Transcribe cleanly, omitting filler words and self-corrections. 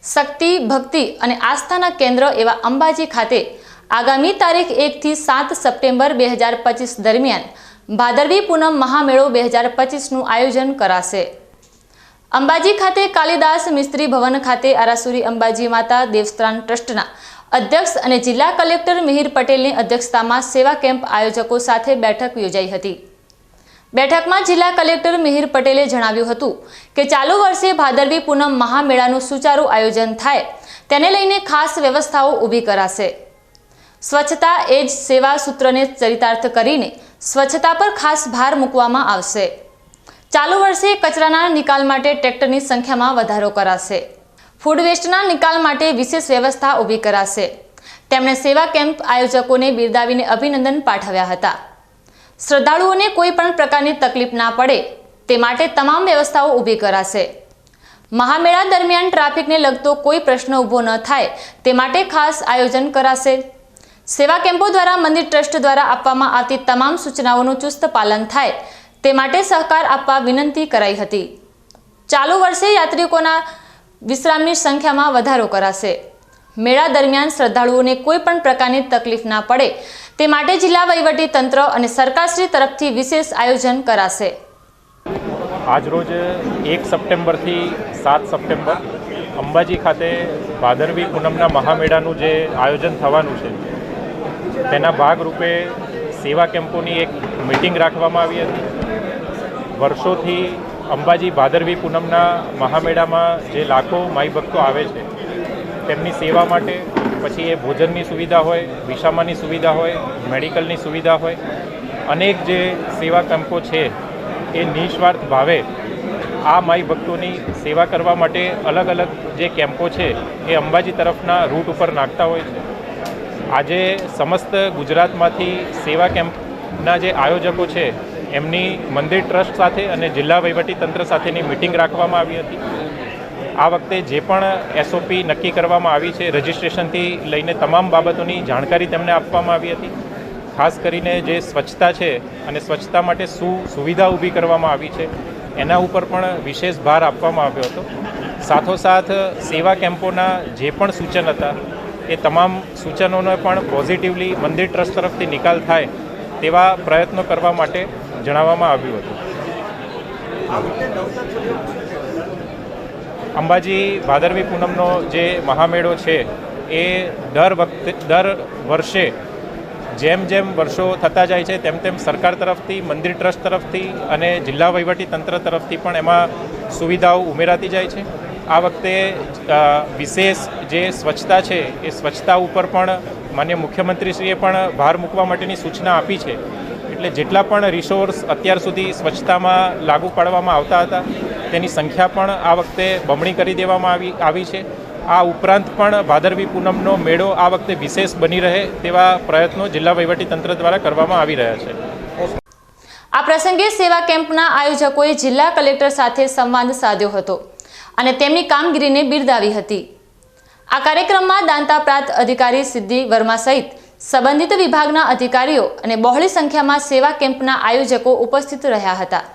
શક્તિ, ભક્તિ અને આસ્થાના કેન્દ્ર એવા અંબાજી ખાતે આગામી તારીખ 1 થી 7 સપ્ટેમ્બર 2025 દરમિયાન ભાદરવી પૂનમ મહામેળો 2025નું આયોજન કરાશે। અંબાજી ખાતે કાલિદાસ મિસ્ત્રી ભવન ખાતે આરાસુરી અંબાજી માતા દેવસ્થાન ટ્રસ્ટના અધ્યક્ષ અને જિલ્લા કલેક્ટર મિહિર પટેલની અધ્યક્ષતામાં સેવા કેમ્પ આયોજકો સાથે બેઠક યોજાઈ હતી। બેઠકમાં જિલ્લા કલેક્ટર મિહિર પટેલે જણાવ્યું હતું કે ચાલુ વર્ષે ભાદરવી પૂનમ મહામેળાનું સુચારું આયોજન થાય તેને લઈને ખાસ વ્યવસ્થાઓ ઊભી કરાશે। સ્વચ્છતા એ જ સેવા સૂત્રને ચરિતાર્થ કરીને સ્વચ્છતા પર ખાસ ભાર મૂકવામાં આવશે। ચાલુ વર્ષે કચરાના નિકાલ માટે ટ્રેક્ટરની સંખ્યામાં વધારો કરાશે। ફૂડ વેસ્ટના નિકાલ માટે વિશેષ વ્યવસ્થા ઊભી કરાશે। તેમણે સેવા કેમ્પ આયોજકોને બિરદાવીને અભિનંદન પાઠવ્યા હતા। શ્રદ્ધાળુઓને કોઈ પણ પ્રકારની તકલીફ ના પડે તે માટે તમામ વ્યવસ્થાઓ ઊભી કરાશે। મહામેળા દરમિયાન ટ્રાફિકને લગતો કોઈ પ્રશ્ન ઊભો ન થાય તે માટે ખાસ આયોજન કરાશે। સેવા કેમ્પો દ્વારા મંદિર ટ્રસ્ટ દ્વારા આપવામાં આવતી તમામ સૂચનાઓનું ચુસ્ત પાલન થાય તે માટે સહકાર આપવા વિનંતી કરાઈ હતી। ચાલુ વર્ષે યાત્રિકોના વિશ્રામની સંખ્યામાં વધારો કરાશે। મેળા દરમિયાન શ્રદ્ધાળુઓને કોઈ પણ પ્રકારની તકલીફ ના પડે તે માટે જિલ્લા વહીવટી તંત્ર અને સરકારશ્રી તરફથી વિશેષ આયોજન કરાશે। આજરોજ 1 સપ્ટેમ્બરથી 7 સપ્ટેમ્બર અંબાજી ખાતે ભાદરવી પૂનમના મહામેળાનું જે આયોજન થવાનું છે તેના ભાગરૂપે સેવા કેમ્પોની એક મિટિંગ રાખવામાં આવી હતી। વર્ષોથી અંબાજી ભાદરવી પૂનમના મહામેળામાં જે લાખો માઈ ભક્તો આવે છે તેમની સેવા માટે પછી એ ભોજનની સુવિધા હોય, વિસામાની સુવિધા હોય, મેડિકલની સુવિધા હોય, અનેક જે સેવા કેમ્પો છે એ નિસ્વાર્થ ભાવે આ માઈ ભક્તોની સેવા કરવા માટે અલગ અલગ જે કેમ્પો છે એ અંબાજી તરફના રૂટ ઉપર નાખતા હોય છે। આજે સમસ્ત ગુજરાતમાંથી સેવા કેમ્પના જે આયોજકો છે એમની મંદિર ટ્રસ્ટ સાથે અને જિલ્લા વહીવટી તંત્ર સાથેની મિટિંગ રાખવામાં આવી હતી। આ વખતે જે પણ એસઓપી નક્કી કરવામાં આવી છે, રજિસ્ટ્રેશનથી લઈને તમામ બાબતોની જાણકારી તેમને આપવામાં આવી હતી। ખાસ કરીને જે સ્વચ્છતા છે અને સ્વચ્છતા માટે શું સુવિધા ઊભી કરવામાં આવી છે એના ઉપર પણ વિશેષ ભાર આપવામાં આવ્યો હતો। સાથોસાથ સેવા કેમ્પોના જે પણ સૂચન હતા એ તમામ સૂચનોનો પણ પોઝિટિવલી મંદિર ટ્રસ્ટ તરફથી નિકાલ થાય તેવા પ્રયત્નો કરવા માટે જણાવવામાં આવ્યું હતું। અંબાજી ભાદરવી પૂનમનો જે મહામેળો છે એ દર વર્ષે જેમ જેમ વર્ષો થતા જાય છે તેમ તેમ સરકાર તરફથી, મંદિર ટ્રસ્ટ તરફથી અને જિલ્લા વહીવટી તંત્ર તરફથી પણ એમાં સુવિધાઓ ઉમેરાતી જાય છે। આ વખતે વિશેષ જે સ્વચ્છતા છે એ સ્વચ્છતા ઉપર પણ માનનીય મુખ્યમંત્રીશ્રીએ પણ ભાર મૂકવા માટેની સૂચના આપી છે। એટલે જેટલા પણ રિસોર્સ અત્યાર સુધી સ્વચ્છતામાં લાગુ પાડવામાં આવતા હતા તેની સંખ્યા પણ આ વખતે બમણી કરી દેવામાં આવી છે। આ ઉપરાંત પણ ભાદરવી પૂનમનો મેળો આ વખતે વિશેષ બની રહે તેવા પ્રયત્નો જિલ્લા વહીવટી તંત્ર દ્વારા કરવામાં આવી રહ્યા છે। આ પ્રસંગે સેવા કેમ્પના આયોજકોએ જિલ્લા કલેક્ટર સાથે સંવાદ સાધ્યો હતો અને તેમની કામગીરીને બિરદાવી હતી। આ કાર્યક્રમમાં દાંતા પ્રાંત અધિકારી સિદ્ધિ વર્મા સહિત સંબંધિત વિભાગના અધિકારીઓ અને બહોળી સંખ્યામાં સેવા કેમ્પના આયોજકો ઉપસ્થિત રહ્યા હતા।